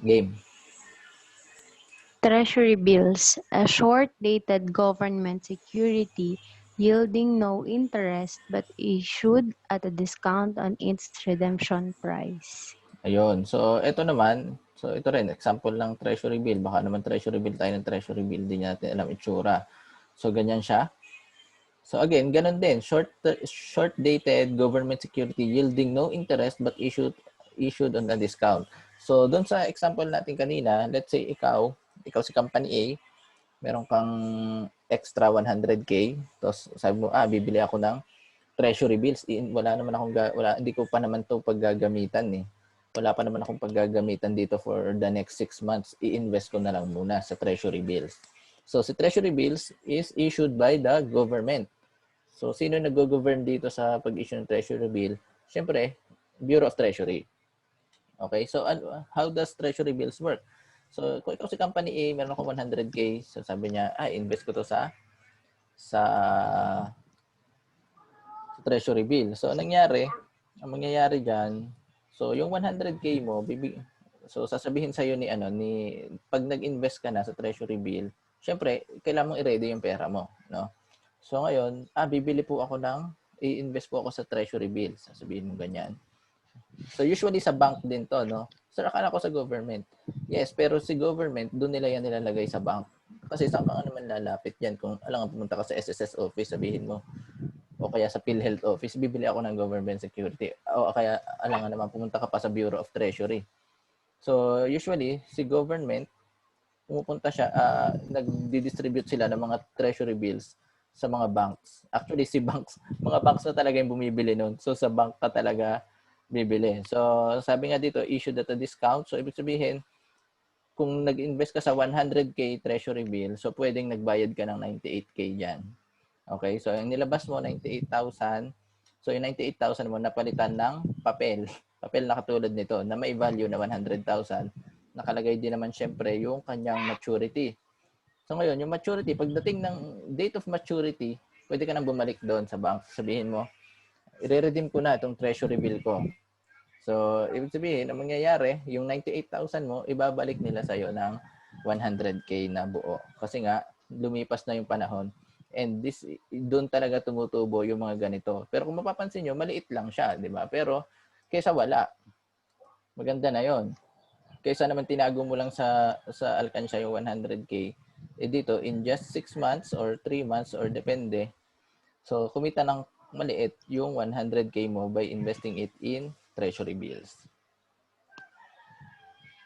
Game. Treasury bills, a short-dated government security yielding no interest but issued at a discount on its redemption price. Ayun. So, ito naman, so ito rin, example ng treasury bill. Baka naman treasury bill tayo ng treasury bill, di natin alam itsura. So, ganyan siya. So, again, ganun din. Short-dated government security yielding no interest but issued on a discount. So, doon sa example natin kanina, let's say ikaw si company A, meron kang extra 100K, tapos sabi mo, bibili ako ng treasury bills. Hindi ko pa naman to paggagamitan eh. Wala pa naman akong paggagamitan dito for the next 6 months. I-invest ko na lang muna sa treasury bills. So, si treasury bills is issued by the government. So, sino nag-govern dito sa pag-issue ng treasury bill? Siyempre, Bureau of Treasury. Okay, so how does treasury bills work? So, kung ikaw si company A, meron ako 100K, so sabi niya, invest ko to sa treasury bill. So, ang mangyayari diyan, so yung 100K mo, so sasabihin sa iyo pag nag-invest ka na sa treasury bill, syempre, kailangan mong i-ready yung pera mo, no? So, ngayon, bibili po ako i-invest po ako sa treasury bill. Sasabihin mo ganyan. So, usually sa bank din to, no? Sir, akala ko sa government. Yes, pero si government, doon nila yan nilalagay sa bank. Kasi saan ka nga naman lalapit yan? Kung alam nga pumunta ka sa SSS office, sabihin mo, o kaya sa PhilHealth office, bibili ako ng government security. O kaya, alam nga naman, pumunta ka pa sa Bureau of Treasury. So, usually, si government, pumupunta siya, nagdi-distribute sila ng mga treasury bills sa mga banks. Actually, mga banks na talaga yung bumibili nun. So, sa bank ka talaga bibili. So, sabi nga dito, issued at a discount. So, ibig sabihin, kung nag-invest ka sa 100K treasury bill, so pwedeng nagbayad ka ng 98K dyan. Okay? So, yung nilabas mo, 98,000. So, yung 98,000 mo, napalitan ng papel. Papel na katulad nito, na may value na 100,000. Nakalagay din naman syempre yung kanyang maturity. So, ngayon, yung maturity, pagdating ng date of maturity, pwede ka nang bumalik doon sa bank. Sabihin mo, i-redeem ko na itong treasury bill ko. So, ibig sabihin, ang mangyayari, yung 98,000 mo, ibabalik nila sa'yo ng 100K na buo. Kasi nga, lumipas na yung panahon. And doon talaga tumutubo yung mga ganito. Pero kung mapapansin nyo, maliit lang siya, di ba? Pero, kaysa wala, maganda na yon. Kaysa naman tinago mo lang sa alkansya yung 100K, dito, in just 6 months or 3 months or depende, so, kumita ng maliit yung 100K mo by investing it in treasury bills.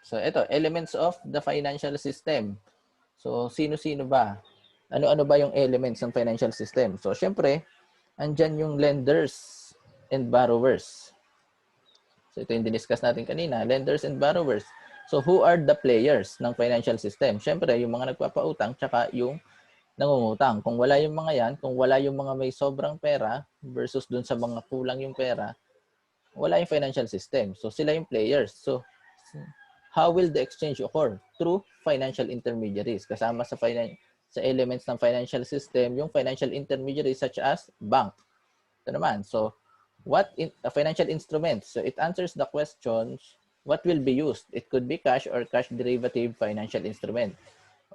So, ito, elements of the financial system. So, sino-sino ba? Ano-ano ba yung elements ng financial system? So, syempre, andyan yung lenders and borrowers. So, ito yung diniscuss natin kanina, lenders and borrowers. So, who are the players ng financial system? Syempre, yung mga nagpapautang, tsaka yung nangungutang. Kung wala yung mga yan, kung wala yung mga may sobrang pera versus dun sa mga kulang yung pera, wala yung financial system. So, sila yung players. So, how will the exchange occur? Through financial intermediaries. Kasama sa elements ng financial system, yung financial intermediaries such as bank. Ito naman. So, what a financial instrument? So, it answers the questions, what will be used? It could be cash or cash derivative financial instrument.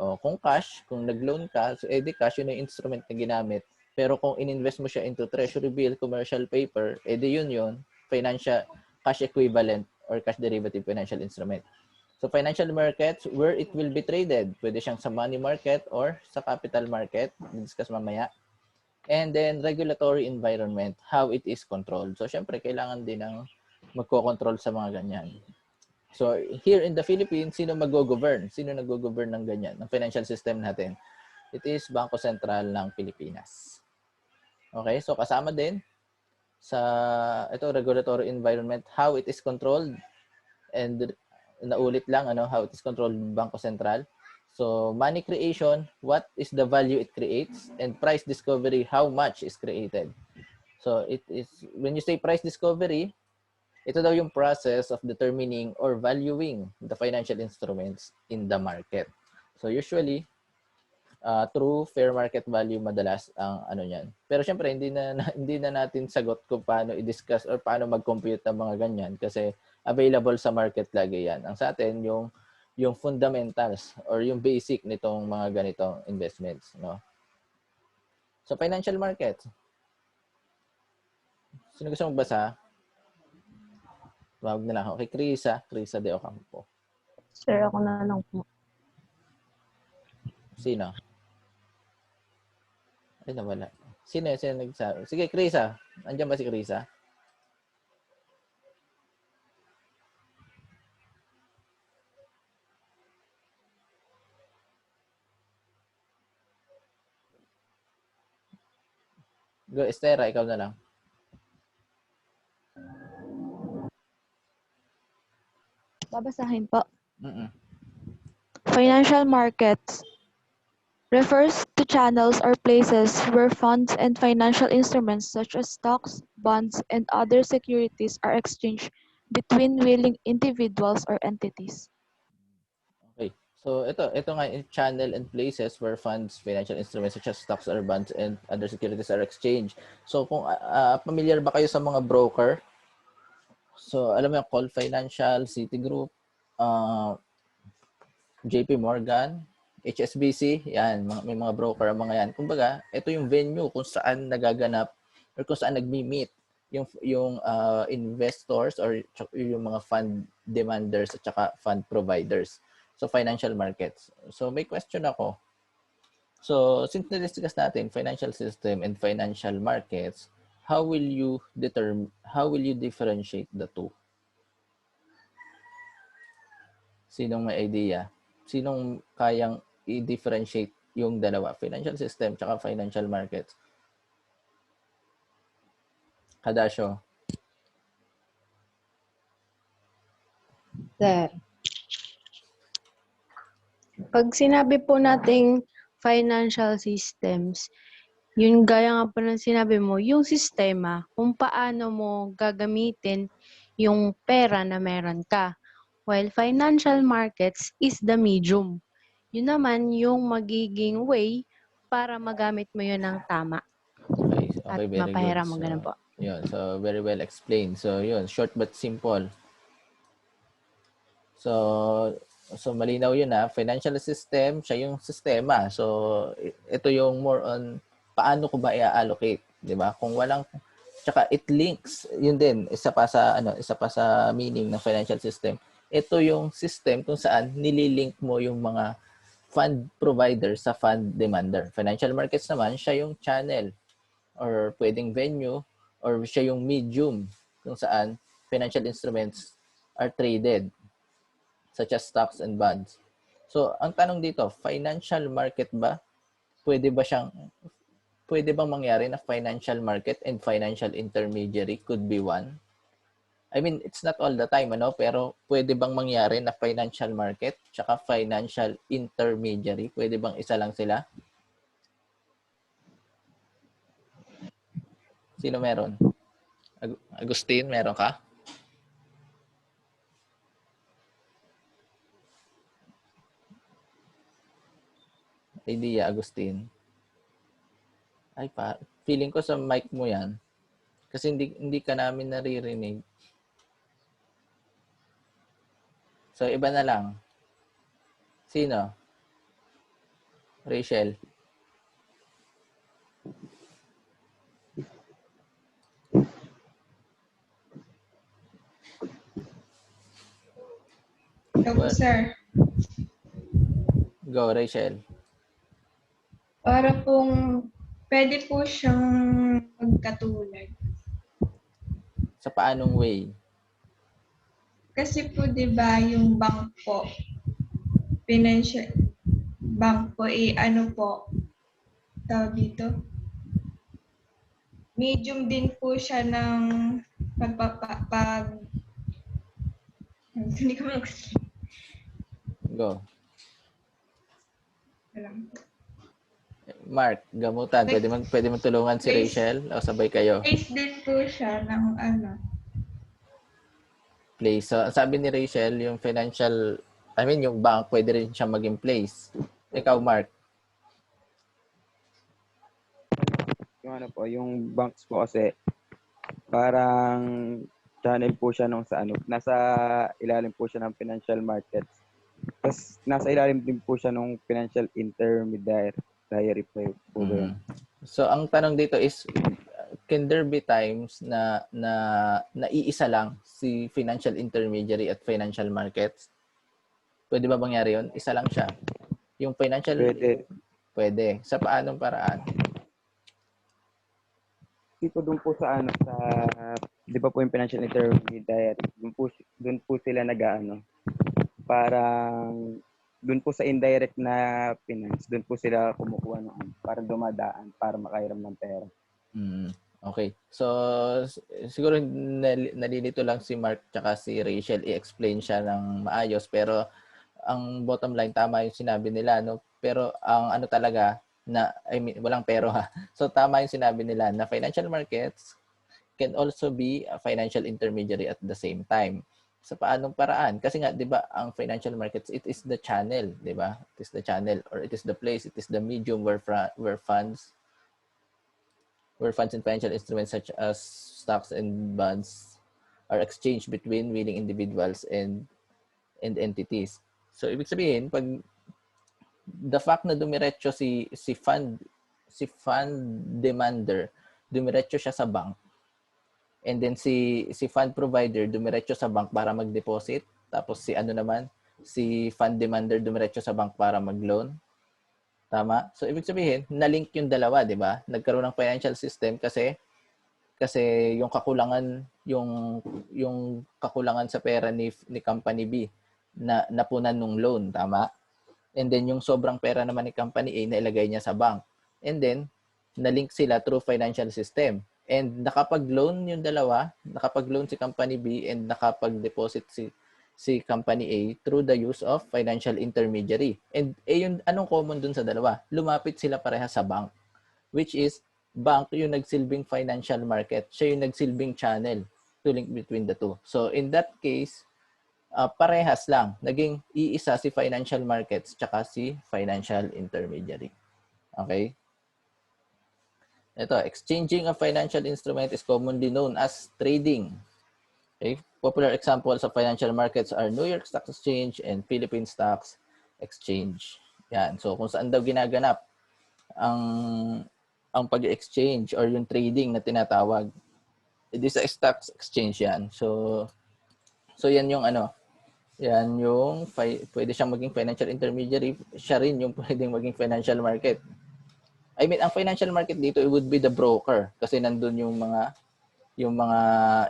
O, kung cash, kung nag-loan ka, so edi cash yun yung instrument na ginamit. Pero kung in-invest mo siya into treasury bill, commercial paper, edi yun, financial cash equivalent or cash derivative financial instrument. So, financial markets, where it will be traded. Pwede siyang sa money market or sa capital market. Discuss mamaya. And then, regulatory environment, how it is controlled. So, syempre, kailangan din ng magko-control sa mga ganyan. So, here in the Philippines, sino mag-govern? Sino nag-govern ng ganyan? Ng financial system natin? It is Bangko Sentral ng Pilipinas. Okay, so kasama din sa ito regulatory environment, how it is controlled, and naulit lang how it is controlled ng Bangko Sentral. So, money creation, what is the value it creates, and price discovery, how much is created. So, it is when you say price discovery, ito daw yung process of determining or valuing the financial instruments in the market. So usually, through fair market value madalas ang niyan. Pero syempre hindi na natin sagot kung paano i-discuss or paano mag-compute ng mga ganyan kasi available sa market lagi yan. Ang sa atin yung yung fundamentals or yung basic nitong mga ganitong investments, no? So, financial markets. Sino gusto magbasa? Tawag na lang ako kay Krisa de Ocampo. Sir, ako na lang po. Sino? Ay, nawala. Sino nagsabi? Sige, Krisa. Andiyan ba si Krisa? Go, Estera, ikaw na lang. Babasahin po. Mm-mm. Financial markets refers to channels or places where funds and financial instruments such as stocks, bonds, and other securities are exchanged between willing individuals or entities. Okay. So, ito nga yung channel and places where funds, financial instruments such as stocks or bonds and other securities are exchanged. So, kung familiar ba kayo sa mga broker? So, alam mo yung Call Financial, Citigroup, JP Morgan, HSBC, yan, may mga broker ang mga yan. Kumbaga, ito yung venue kung saan nagaganap or kung saan nagmi-meet yung investors or yung mga fund demanders at saka fund providers. So, financial markets. So, may question ako. So, since na-discuss natin financial system and financial markets, how will you differentiate the two? Sinong may idea? Sinong kayang i-differentiate yung dalawa? Financial system tsaka financial markets. Kadasyo. Sir, pag sinabi po nating financial systems, yun gaya nga po ng sinabi mo, yung sistema, kung paano mo gagamitin yung pera na meron ka. While financial markets is the medium. Yun naman yung magiging way para magamit mo yun ng tama. Okay, At very good. mapahiram mo, So, ganun po. yun. So, very well explained. So, yun. Short but simple. So malinaw yun na financial system, siya yung sistema. So, ito yung more on paano ko ba i-allocate, di ba? Kung walang, tsaka it links, yun din, isa pa sa meaning ng financial system. Ito yung system kung saan nililink mo yung mga fund provider sa fund demander. Financial markets naman, siya yung channel or pwedeng venue or siya yung medium kung saan financial instruments are traded such as stocks and bonds. So, ang tanong dito, financial market ba? Pwede bang mangyari na financial market and financial intermediary could be one? I mean, it's not all the time, pero pwede bang mangyari na financial market tsaka financial intermediary? Pwede bang isa lang sila? Sino meron? Agustin, meron ka? Idea, Agustin. Ay, feeling ko sa mic mo yan. Kasi hindi ka namin naririnig. So, iba na lang. Sino? Rachel. Opo, sir. Go, Rachel. Para pong pwede po siyang magkatulad. Sa paanong way? Kasi po 'di ba yung bank po, financial bank po ano po, tawag dito. Medium din po siya ng hindi ko mag-explain. Go. Alam. Mark, gamutan. Pwede mo tulungan si Rachel o sabay kayo? Place din po siya ng Place. So, sabi ni Rachel, yung yung bank, pwede rin siya maging place. Ikaw, Mark. Yung banks po kasi parang channel po siya nasa ilalim po siya ng financial markets. Tapos nasa ilalim din po siya ng financial intermediary po ba yun? So ang tanong dito is, can there be times na iisa lang si financial intermediary at financial markets? Pwede ba mangyari yun? Isa lang siya. Yung financial... Pwede. Sa paanong paraan? Dito doon po sa di ba po yung financial intermediary, doon po sila parang doon po sa indirect na finance, doon po sila kumukuha parang dumadaan para makairam ng pera. Okay. So, siguro nalilito lang si Mark tsaka si Rachel i-explain siya ng maayos, pero ang bottom line, tama yung sinabi nila, no? Pero ang ano talaga, walang pero ha. So, tama yung sinabi nila na financial markets can also be a financial intermediary at the same time. Sa paanong paraan? Kasi nga, di ba, ang financial markets, it is the channel, di ba? It is the channel, or it is the place, it is the medium where funds and financial instruments such as stocks and bonds are exchanged between willing individuals and entities. So, ibig sabihin, pag the fact na dumiretso si fund demander, dumiretso siya sa bank, and then si fund provider dumiretso sa bank para mag-deposit, tapos si fund demander dumiretso sa bank para mag-loan. Tama? So, ibig sabihin, na-link yung dalawa, di ba? Nagkaroon ng financial system kasi yung kakulangan sa pera ni company B na napunan nung loan, tama? And then yung sobrang pera naman ni company A nailagay niya sa bank. And then na-link sila through financial system. And nakapag-loan yung dalawa, nakapag-loan si company B and nakapag-deposit si company A through the use of financial intermediary. And yung anong common dun sa dalawa? Lumapit sila parehas sa bank, which is bank yung nagsilbing financial market. Siya yung nagsilbing channel to link between the two. So in that case, parehas lang. Naging iisa si financial markets tsaka si financial intermediary. Okay? Ito, exchanging a financial instrument is commonly known as trading. Okay? Popular examples of financial markets are New York Stock Exchange and Philippine Stocks Exchange. Yan. So, kung saan daw ginaganap ang pag-exchange or yung trading na tinatawag. It is a stock exchange yan. So yan yung yan yung pwede siyang maging financial intermediary, siya rin yung pwedeng maging financial market. I mean, ang financial market dito, it would be the broker kasi nandun yung mga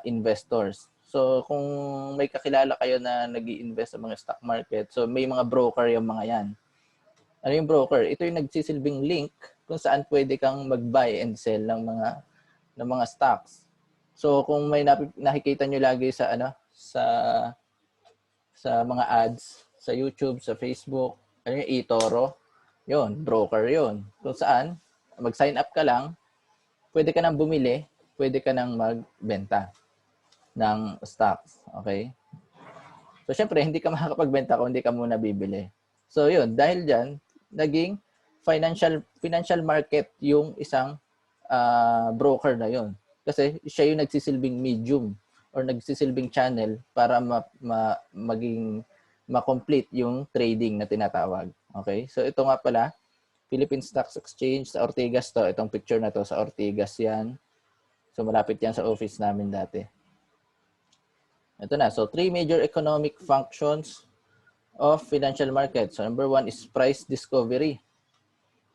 investors. So, kung may kakilala kayo na nag-i-invest sa mga stock market, so may mga broker yung mga yan. Ano yung broker? Ito yung nagsisilbing link kung saan pwede kang mag-buy and sell ng mga stocks. So, kung may nakikita nyo lagi sa mga ads sa YouTube, sa Facebook, yung eToro, yun, broker yun. Kung saan, mag-sign up ka lang, pwede ka nang bumili, pwede ka nang magbenta ng stocks. Okay? So, syempre, hindi ka makakapagbenta kung hindi ka muna bibili. So, yun, dahil dyan, naging financial market yung isang broker na yun. Kasi siya yung nagsisilbing medium or nagsisilbing channel para ma-complete yung trading na tinatawag. Okay? So, ito nga pala, Philippine Stocks Exchange, sa Ortigas to. Itong picture na to, sa Ortigas yan. So, malapit yan sa office namin dati. Ito na. So, 3 major economic functions of financial markets. So, number 1 is price discovery.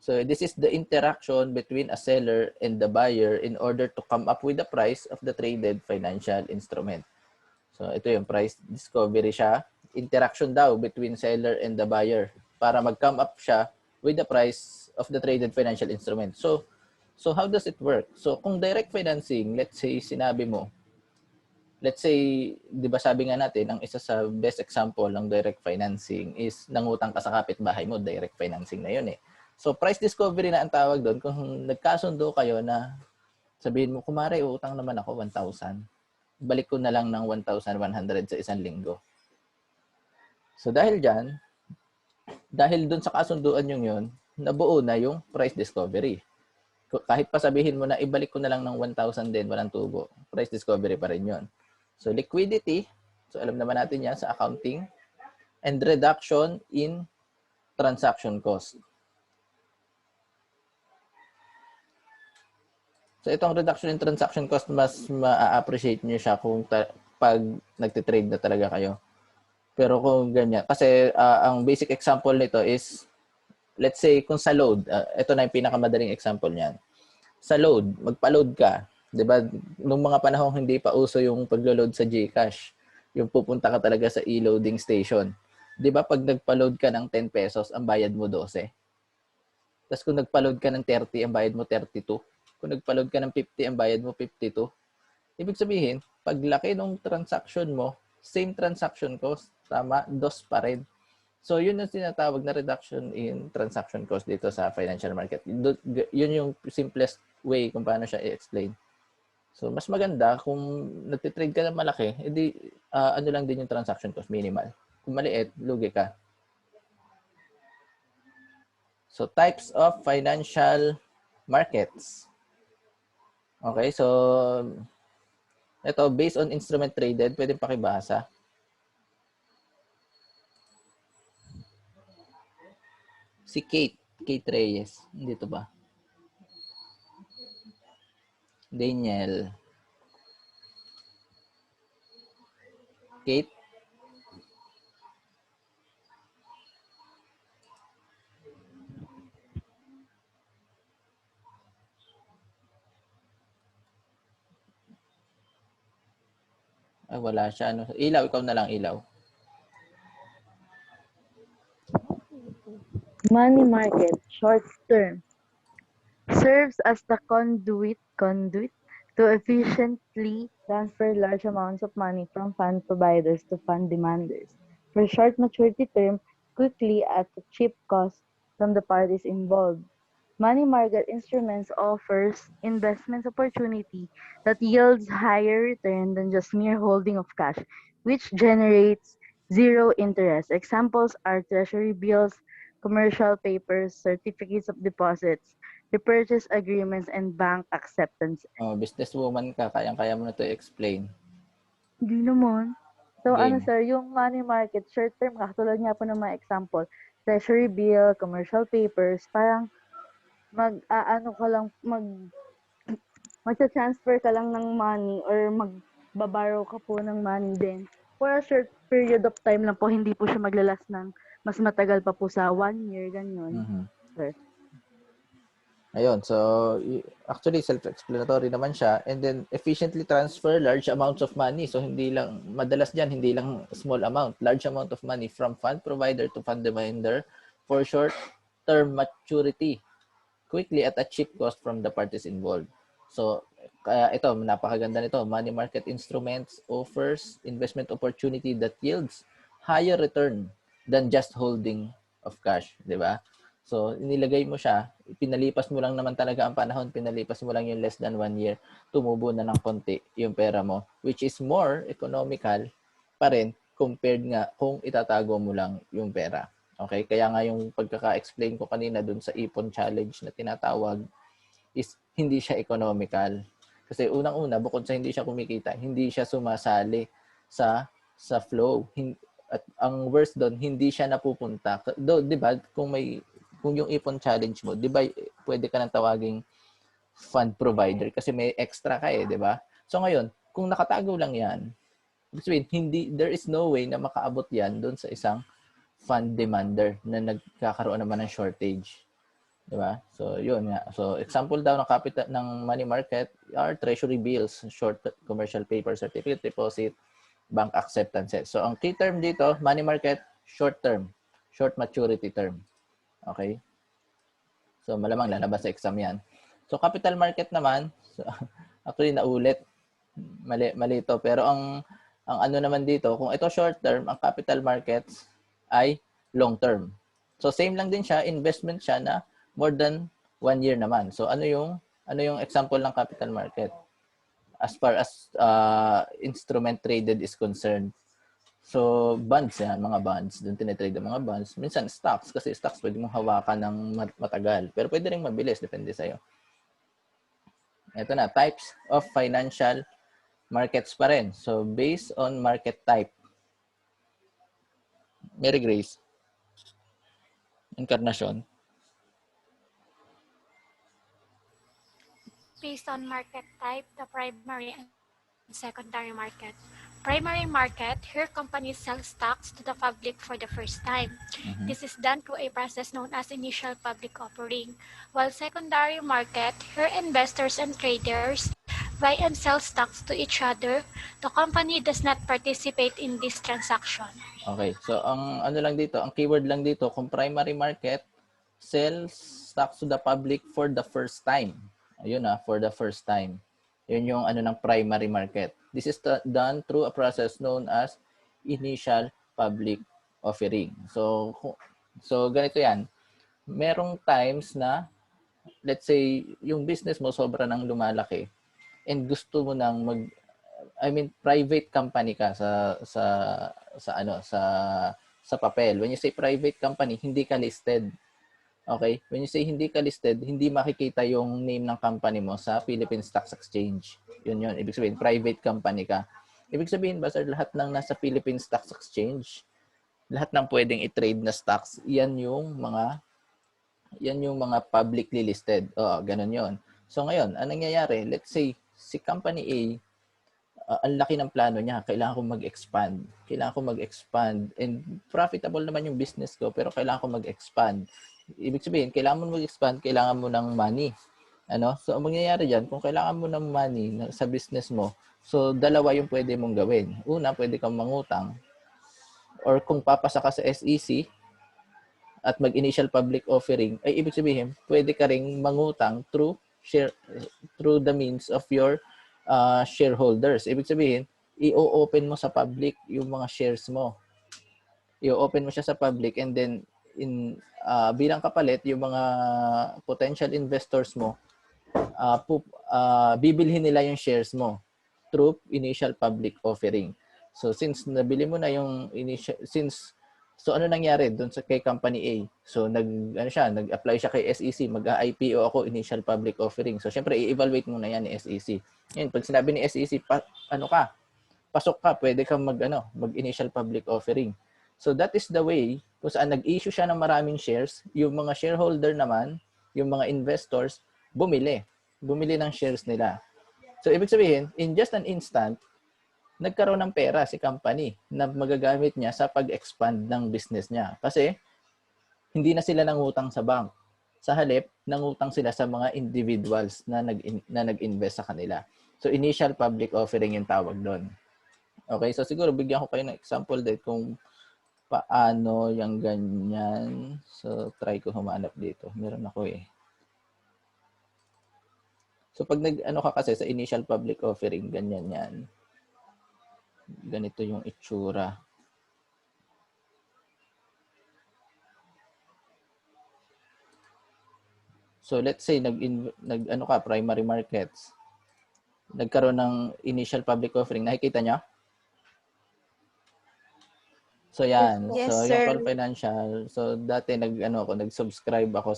So, this is the interaction between a seller and the buyer in order to come up with the price of the traded financial instrument. So, ito yung price discovery siya. Interaction daw between seller and the buyer para mag-come up siya with the price of the traded financial instrument. So how does it work? So, kung direct financing, let's say, di ba sabi nga natin, ang isa sa best example ng direct financing is nangutang ka sa kapitbahay mo, direct financing na yun eh. So, price discovery na ang tawag doon. Kung nagkasundo kayo na sabihin mo, kumare, utang naman ako 1,000. Balik ko na lang ng 1,100 sa isang linggo. So, dahil doon sa kasunduan yun, nabuo na yung price discovery. Kahit pa sabihin mo na ibalik ko na lang ng 1,000 din, walang tubo. Price discovery pa rin yun. So, liquidity. So, alam naman natin yan sa accounting. and reduction in transaction cost. So itong reduction in transaction cost, mas ma-appreciate nyo siya kung pag nagtitrade na talaga kayo. Pero kung ganyan, kasi ang basic example nito is, let's say kung sa load, ito na yung pinakamadaling example niyan. Sa load, magpa-load ka, 'di ba? Nung mga panahong hindi pa uso yung paglo-load sa GCash, yung pupunta ka talaga sa e-loading station. 'Di ba pag nagpa-load ka ng 10 pesos, ang bayad mo 12. Tapos kung nagpa-load ka ng 30, ang bayad mo 32. Kung nagpa-load ka ng 50, ang bayad mo 52. Ibig sabihin, pag laki ng transaction mo, same transaction cost, tama, dos pa rin. So, yun yung tinatawag na reduction in transaction cost dito sa financial market. Yun yung simplest way kung paano siya i-explain. So, mas maganda kung nagtitrade ka ng malaki, edi ano lang din yung transaction cost, minimal. Kung maliit, lugi ka. So, types of financial markets. Okay, so ito, based on instrument traded, pwedeng pakibasa. Si Kate Reyes. Dito ba? Daniel. Kate? Ay, wala siya. Ano? Ilaw, ikaw na lang, Ilaw. Money market, short term, serves as the conduit to efficiently transfer large amounts of money from fund providers to fund demanders for short maturity term quickly at a cheap cost from the parties involved. Money market instruments offers investment opportunity that yields higher return than just mere holding of cash, which generates zero interest. Examples are treasury bills, commercial papers, certificates of deposits, repurchase agreements, and bank acceptance. Oh, businesswoman ka, kayang-kaya mo na to explain. Hindi naman. So ano Game. sir, yung money market, short term, katulad nga po ng mga example, treasury bill, commercial papers, parang magta-transfer ka lang ng money or magbaborrow ka po ng money din. For a short period of time lang po, hindi po siya maglalas ng mas matagal pa po sa 1 year, ganyan. Mhm. Sir. Ayun, so actually self-explanatory naman siya, and then efficiently transfer large amounts of money. So hindi lang, madalas diyan hindi lang small amount, large amount of money from fund provider to fund demander for short term maturity quickly at a cheap cost from the parties involved. So kaya ito, napakaganda nito. Money market instruments offers investment opportunity that yields higher return than just holding of cash, di ba? So, inilagay mo siya, pinalipas mo lang naman talaga ang panahon, pinalipas mo lang yung less than 1 year, tumubo na ng konti yung pera mo, which is more economical pa rin compared nga kung itatago mo lang yung pera. Okay? Kaya nga yung pagkaka-explain ko kanina dun sa ipon challenge na tinatawag is hindi siya economical. Kasi unang-una, bukod sa hindi siya kumikita, hindi siya sumasali sa flow. At ang worst doon, hindi siya napupunta. Do, 'di ba? Kung yung ipon challenge mo, 'di ba, pwede ka nang tawaging fund provider kasi may extra ka 'di ba? So ngayon, kung nakatago lang 'yan, there is no way na makaabot 'yan doon sa isang fund demander na nagkakaroon naman ng shortage. 'Di ba? So, yun nga. So, example daw ng capital ng money market are treasury bills, short commercial paper, certificate deposit, bank acceptances. So, ang key term dito, money market, short term, short maturity term. Okay? So, malamang lalabas sa exam 'yan. So, capital market naman, so, actually naulit. Mali ito, pero ang ano naman dito, kung ito short term, ang capital markets ay long term. So, same lang din siya, investment siya na more than 1 year naman. So ano yung example ng capital market as far as instrument traded is concerned? So bonds yan, mga bonds, doon tinitrade ang mga bonds. Minsan stocks, kasi stocks pwede mong hawakan ng matagal, pero pwede ring mabilis, depende sa'yo. Ito na, types of financial markets pa rin. So based on market type. Mary Grace. Encarnacion. Based on market type, the primary and secondary market. Primary market, here companies sell stocks to the public for the first time. Mhm. This is done through a process known as initial public offering. While secondary market, here investors and traders buy and sell stocks to each other. The company does not participate in this transaction. Okay. So, ang ano lang dito, ang keyword lang dito, kung primary market, sells stocks to the public for the first time. Ayun for the first time. Yun yung ano ng primary market. This is done through a process known as initial public offering. So ganito yan. Merong times na, let's say, yung business mo sobra nang lumalaki and gusto mo nang private company ka sa papel. When you say private company, hindi ka listed. Okay? When you say hindi ka listed, hindi makikita yung name ng company mo sa Philippine Stock Exchange. Yun. Ibig sabihin, private company ka. Ibig sabihin ba, sir, lahat ng nasa Philippine Stock Exchange, lahat ng pwedeng i-trade na stocks, yan yung mga publicly listed. Ganun yon. So ngayon, anong nangyayari? Let's say, si Company A, ang laki ng plano niya, kailangan kong mag-expand. And profitable naman yung business ko, pero kailangan kong mag-expand. Ibig sabihin, kailangan mo mag-expand, kailangan mo ng money. So, ang mangyayari dyan, kung kailangan mo ng money sa business mo, so, dalawa yung pwede mong gawin. Una, pwede kang mangutang. Or kung papasa ka sa SEC at mag-initial public offering, ay ibig sabihin, pwede ka ring mangutang through the means of your shareholders. Ibig sabihin, i-open mo sa public yung mga shares mo. I-open mo siya sa public and then bilang kapalit, yung mga potential investors mo, bibilhin nila yung shares mo through initial public offering. So since nabili mo na yung ano nangyari doon kay Company A? So nag-apply siya kay SEC, mag-IPO ako, initial public offering. So syempre i-evaluate muna yan ni SEC. Ngayon, pag sinabi ni SEC, pasok ka, pwede kang mag-initial public offering. So that is the way kung saan nag-issue siya ng maraming shares, yung mga shareholder naman, yung mga investors, bumili ng shares nila. So ibig sabihin, in just an instant, nagkaroon ng pera si company na magagamit niya sa pag-expand ng business niya. Kasi hindi na sila nangutang sa bank. Sa halip, nangutang sila sa mga individuals na nag-invest sa kanila. So initial public offering yung tawag doon. Okay, so siguro bigyan ko kayo ng example din kung paano yung ganyan. So try ko humanap dito. Meron ako eh. So pag ka kasi sa initial public offering, ganyan yan. Ganito yung itsura. So let's say primary markets. Nagkaroon ng initial public offering. Nakikita niyo? So yan. Yes, So sir. yung Call Financial, so dati nag-subscribe ako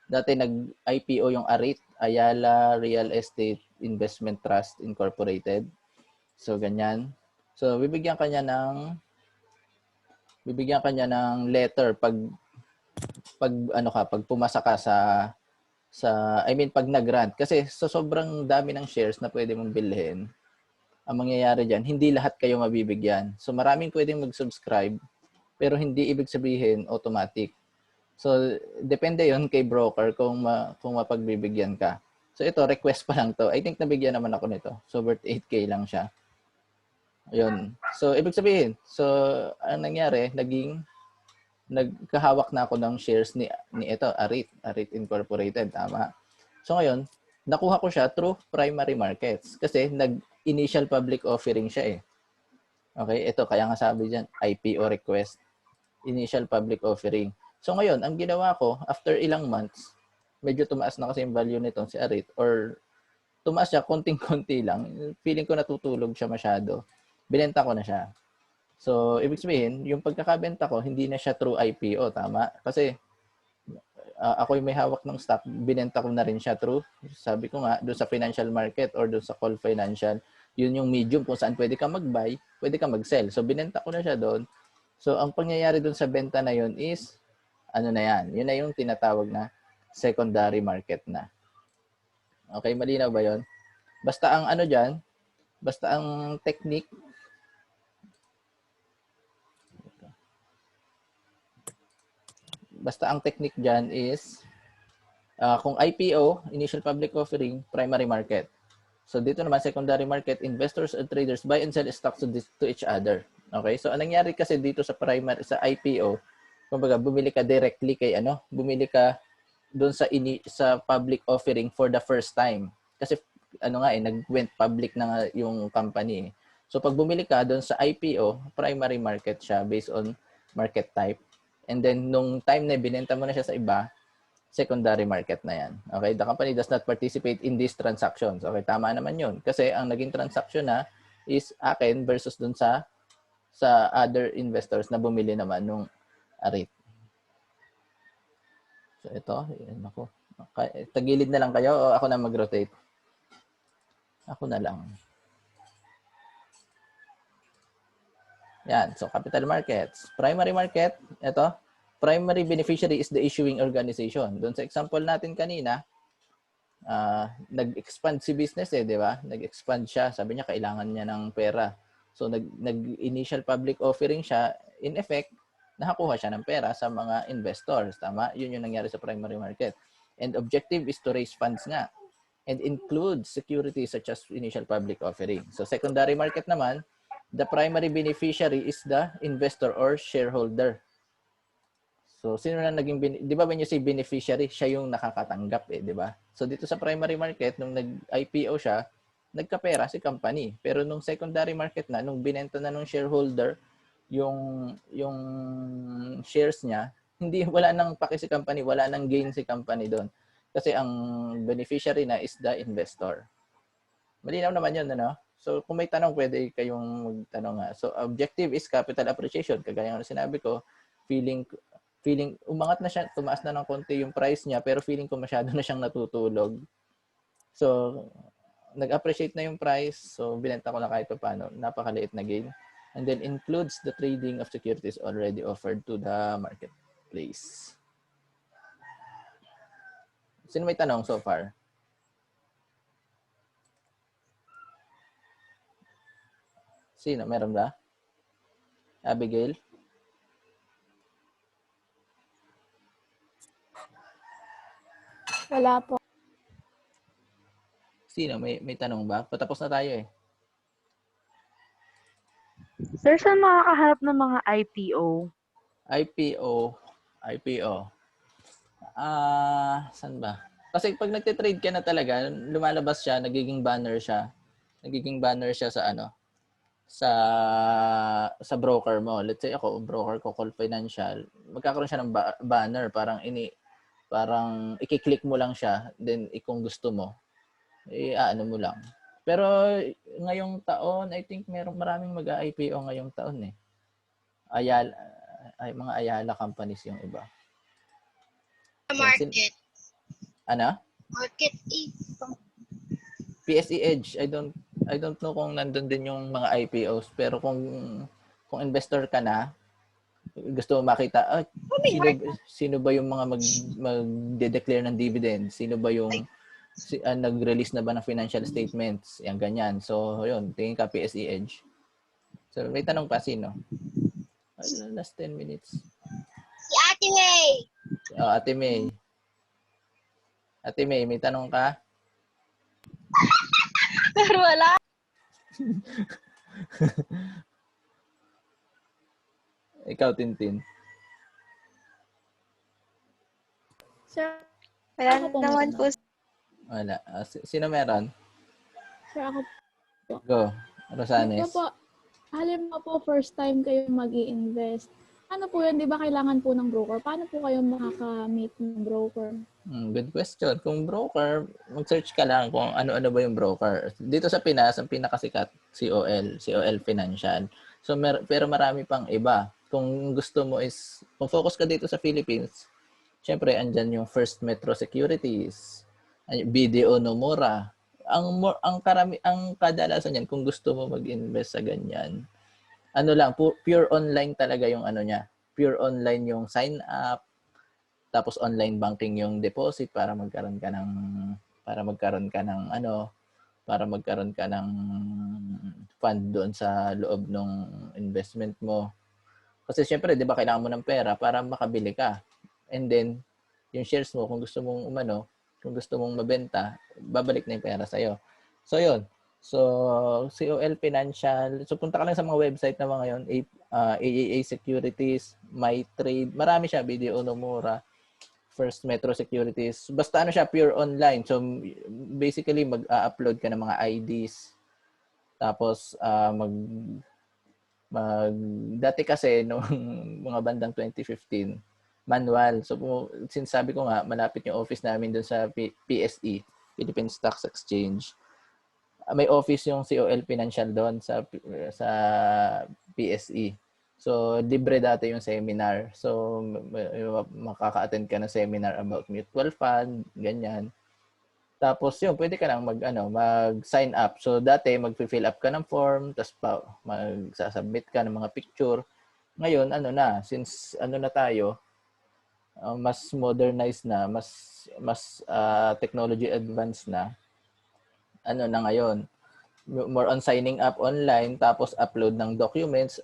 dati nag-IPO yung ARIT, Ayala Real Estate Investment Trust Incorporated. So ganyan. So bibigyan ka niya ng letter pag pumasa ka pag nag-grant, kasi sobrang dami ng shares na pwede mong bilhin. Ang mangyayari diyan, hindi lahat kayo mabibigyan. So maraming pwedeng mag-subscribe, pero hindi ibig sabihin automatic. So depende 'yon kay broker kung mapagbibigyan ka. So ito, request pa lang to. I think nabigyan naman ako nito. So worth 8K lang siya. Ayun. So ibig sabihin, ang nangyari, nagkahawak na ako ng shares ni ARIT Incorporated, tama. So ngayon, nakuha ko siya through primary markets kasi nag-initial public offering siya eh. Okay, ito kaya nga sabi diyan, IPO request, initial public offering. So ngayon, ang ginawa ko after ilang months, medyo tumaas na kasi yung value nito si ARIT, or tumaas siya konting-konti lang. Feeling ko natutulog siya masyado. Binenta ko na siya. So, ibig sabihin, yung pagkakabenta ko, hindi na siya through IPO, tama? Kasi ako yung may hawak ng stock, binenta ko na rin siya through, sabi ko nga, doon sa financial market or doon sa Call Financial, yun yung medium kung saan pwede ka mag-buy, pwede ka mag-sell. So, binenta ko na siya doon. So, ang pangyayari dun sa benta na yun is, ano na yan? Yun na yung tinatawag na secondary market na. Okay, malinaw ba yun? Basta ang ano dyan, basta ang technique, dyan is, kung IPO, initial public offering, primary market. So dito naman, secondary market, investors and traders buy and sell stocks to each other. Okay? So anong nangyari kasi dito sa primary, sa IPO, kumbaga bumili ka directly kay bumili ka doon sa public offering for the first time. Kasi nag-went public na nga yung company. So pag bumili ka doon sa IPO, primary market siya based on market type. And then nung time na binenta mo na siya sa iba, secondary market na yan. Okay? The company does not participate in these transactions. Okay? Tama naman yun. Kasi ang naging transaction na is akin versus dun sa other investors na bumili naman nung REIT. So ito, yan ako. Okay. Tagilid na lang kayo o ako na mag-rotate? Ako na lang. Yan. So capital markets. Primary market, ito. Primary beneficiary is the issuing organization. Doon sa example natin kanina, nag-expand si business di ba? Nag-expand siya. Sabi niya, kailangan niya ng pera. So, nag-initial public offering siya. In effect, nakakuha siya ng pera sa mga investors. Tama? Yun yung nangyari sa primary market. And objective is to raise funds nga. And include securities such as initial public offering. So, secondary market naman, the primary beneficiary is the investor or shareholder. So, sino na naging, di ba when you say beneficiary, siya yung nakakatanggap di ba? So, dito sa primary market, nung nag-IPO siya, nagkapera si company. Pero nung secondary market na, nung binenta na nung shareholder, yung shares niya, wala nang paki si company, wala nang gain si company doon. Kasi ang beneficiary na is the investor. Malinaw naman yun, ano? So, kung may tanong, pwede kayong magtanong nga. So, objective is capital appreciation. Kagaya ng sinabi ko, feeling umangat na siya, tumaas na ng konti yung price niya, pero feeling ko masyado na siyang natutulog. So, nag-appreciate na yung price, so binenta ko na kahit paano, napakaliit na gain. And then includes the trading of securities already offered to the marketplace. Sino may tanong so far? Sino? Meron ba? Abigail? Wala po. Sino? May tanong ba? Patapos na tayo eh. Sir, saan makakahanap ng mga IPO? IPO. Saan ba? Kasi pag nagte-trade ka na talaga, lumalabas siya, nagiging banner siya. Sa broker mo. Let's say ako, broker ko, Call Financial, magkakaroon siya ng banner, parang i-click mo lang siya, then kung gusto mo, ano mo lang. Pero ngayong taon, I think maraming mag-IPO ngayong taon eh. Mga Ayala companies yung iba. Market. Ano? Market PSE Edge. I don't know kung nandun din yung mga IPOs, pero kung investor ka na, gusto mo makita, sino ba yung mga mag-declare ng dividend? Sino ba yung nag-release na ba ng financial statements? Yan, ganyan. So, yun. Tingin ka PSE Edge. So, may tanong pa, sino? Last 10 minutes. Si Ate May. Ate May. Ate May, may tanong ka? Pero wala. Ikaw, Tintin. Sir, Wala Ako po naman muna. po. Wala. Sino meron? sir, ako Go. Ito Rosanes. po, halimbawa po first time kayo mag-i-invest. Ano po yun? Di ba kailangan po ng broker? Paano po kayo makaka-meet ng broker? Good question. Kung broker, mag-search ka lang kung ano-ano ba yung broker. Dito sa Pinas, ang pinakasikat, COL Financial. So, pero marami pang iba. Kung gusto mo kung focus ka dito sa Philippines, syempre, andyan yung First Metro Securities, BDO Nomura. Ang kadalasan yan, kung gusto mo mag-invest sa ganyan, ano lang, pure online talaga yung ano niya. Pure online yung sign up, tapos online banking yung deposit para magkaroon ka ng fund doon sa loob ng investment mo. Kasi syempre, 'di ba, kailangan mo ng pera para makabili ka. And then yung shares mo kung gusto mong kung gusto mong mabenta, babalik na yung pera sa iyo. So 'yun. So COL Financial, so punta ka lang sa mga website na mga 'yon, AAA Securities, MyTrade, marami siya, BDO Nomura, First Metro Securities. Basta ano siya, pure online. So basically mag-upload ka ng mga IDs. Tapos dati kasi nung mga bandang 2015, manual. So since sabi ko nga malapit yung office namin doon sa PSE, Philippine Stocks Exchange. May office yung COL Financial doon sa PSE. So, libre dati yung seminar. So, makaka-attend ka ng seminar about mutual fund, ganyan. Tapos yun, pwede ka lang mag-sign up. So, dati mag-fill up ka ng form, tapos magsasubmit ka ng mga picture. Ngayon, since na tayo, mas modernized na, mas technology advanced na, na ngayon, more on signing up online, tapos upload ng documents,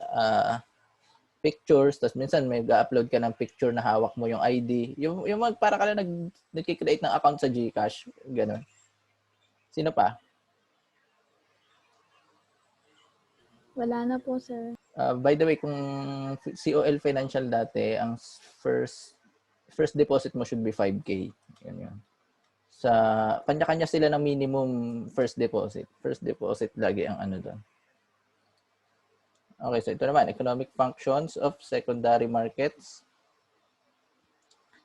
pictures, tapos minsan may upload ka ng picture na hawak mo yung ID. Yung para ka lang nag-create ng account sa GCash, gano'n. Sino pa? Wala na po, sir. By the way, kung COL Financial dati, ang first deposit mo should be 5K. Yan. Sa kanya-kanya sila ng minimum first deposit. First deposit lagi ang doon. Okay, so ito naman, economic functions of secondary markets.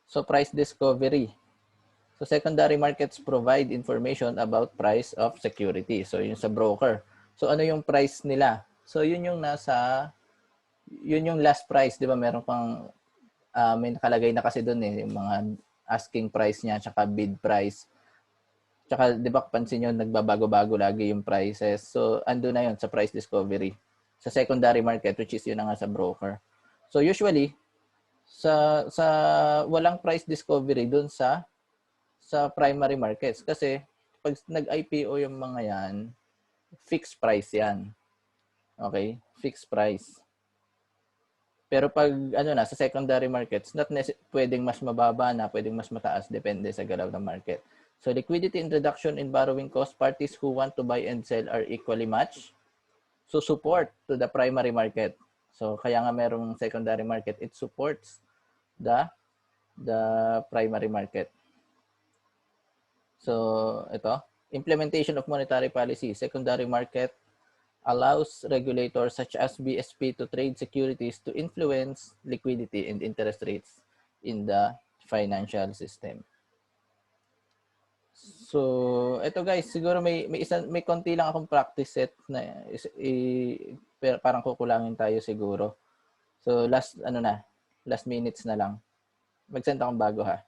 So price discovery. So secondary markets provide information about price of security. So yun sa broker. So ano yung price nila? So yun yung last price, 'di ba? Meron pang may nakalagay na kasi doon yung mga asking price niya tsaka bid price. Tsaka 'di ba pansin niyo nagbabago-bago lagi yung prices. So ando na 'yon sa price discovery. Sa secondary market, which is yun na nga sa broker. So usually sa walang price discovery doon sa primary markets kasi pag nag-IPO yung mga yan, fixed price yan. Okay? Fixed price. Pero pag sa secondary markets, pwedeng mas mababa na, pwedeng mas mataas, depende sa galaw ng market. So liquidity and reduction in borrowing cost, parties who want to buy and sell are equally matched. So support to the primary market. So kaya nga merong secondary market, it supports the primary market. So ito, implementation of monetary policy, secondary market allows regulators such as BSP to trade securities to influence liquidity and interest rates in the financial system. So, ito guys, siguro may konti lang akong practice set na parang kukulangin tayo siguro. So, last minutes na lang. Mag-send akong bago ha.